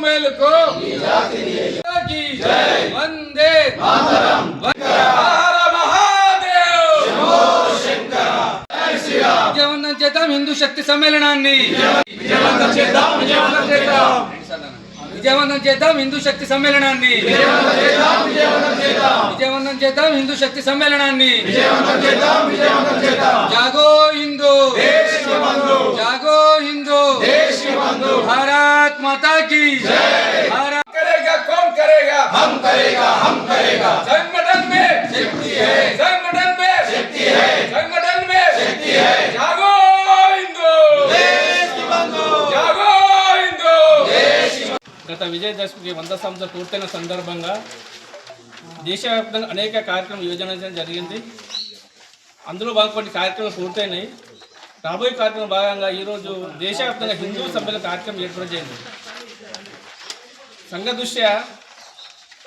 మేలుకో వందే విజయవంతం చేద్దాం హిందూ శక్తి సమ్మేళనాన్ని, విజయవంతం చేద్దాం హిందూ శక్తి సమ్మేళనాన్ని, విజయవంతం చేద్దాం హిందూ శక్తి సమ్మేళనాన్ని. జాగో హిందూ, జాగో హిందూ, భారత్ మాతా की भारत करेगा कौन करेगा, हम करेगा, हम करेगा. संगठन में शक्ति है, संगठन में शक्ति है, संगठन में शक्ति है. जागो हिंदू, देश की बंधु, जागो हिंदू, देश की. గత విజయదశమికి 100 సంవత్సరాలు పూర్తయిన సందర్భంగా దేశవ్యాప్తంగా అనేక కార్యక్రమాలు యోజన జరిగింది. అందులో కొన్ని కార్యక్రమాలు పూర్తయినాయి. రాబోయే కార్యక్రమం భాగంగా ఈరోజు దేశవ్యాప్తంగా హిందూ సభ్యుల కార్యక్రమం ఏర్పాటు చేయండి. సంఘ దృష్ట్యా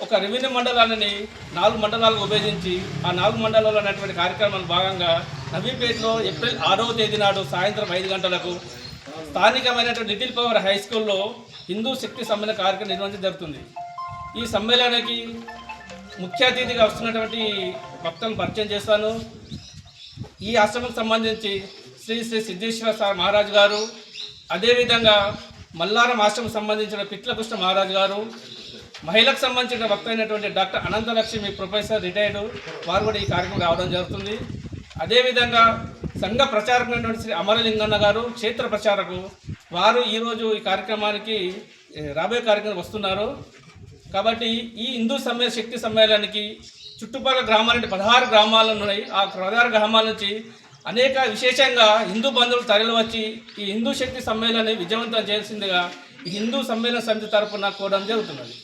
ఒక రెవెన్యూ మండలాన్ని 4 మండలాలకు విభజించి ఆ 4 మండలాల్లో ఉన్నటువంటి కార్యక్రమాల భాగంగా నవీపేటలో ఏప్రిల్ 6వ తేదీ నాడు సాయంత్రం 5 గంటలకు స్థానికమైనటువంటి లిటిల్ పవర్ హై స్కూల్లో హిందూ శక్తి సమ్మేళన కార్యక్రమం నిర్వహించడం జరుగుతుంది. ఈ సమ్మేళనానికి ముఖ్య అతిథిగా వస్తున్నటువంటి భక్తులను పరిచయం చేస్తాను. ఈ ఆశ్రమం సంబంధించి శ్రీ శ్రీ సిద్ధేశ్వర మహారాజు గారు, అదేవిధంగా మల్లారం ఆశ్రమం సంబంధించిన పిట్లకృష్ణ మహారాజు గారు, మహిళకు సంబంధించిన భక్త అయినటువంటి డాక్టర్ అనంతలక్ష్మి ప్రొఫెసర్ రిటైర్డ్ వారు కూడా ఈ కార్యక్రమం రావడం జరుగుతుంది. అదేవిధంగా సంఘ ప్రచారకులైనటువంటి శ్రీ అమరలింగన్న గారు క్షేత్ర ప్రచారకు వారు ఈరోజు ఈ కార్యక్రమానికి రాబోయే కార్యక్రమం వస్తున్నారు. కాబట్టి ఈ హిందూ శక్తి సమ్మేళనానికి చుట్టుపక్కల గ్రామాలంటే 16 గ్రామాలు ఉన్నాయి. ఆ 16 గ్రామాల నుంచి అనేక విశేషంగా హిందూ బంధువులు తరలి వచ్చి ఈ హిందూ శక్తి సమ్మేళనాన్ని విజయవంతం చేయాల్సిందిగా ఈ హిందూ సమ్మేళన సమితి తరపున కోరడం జరుగుతున్నది.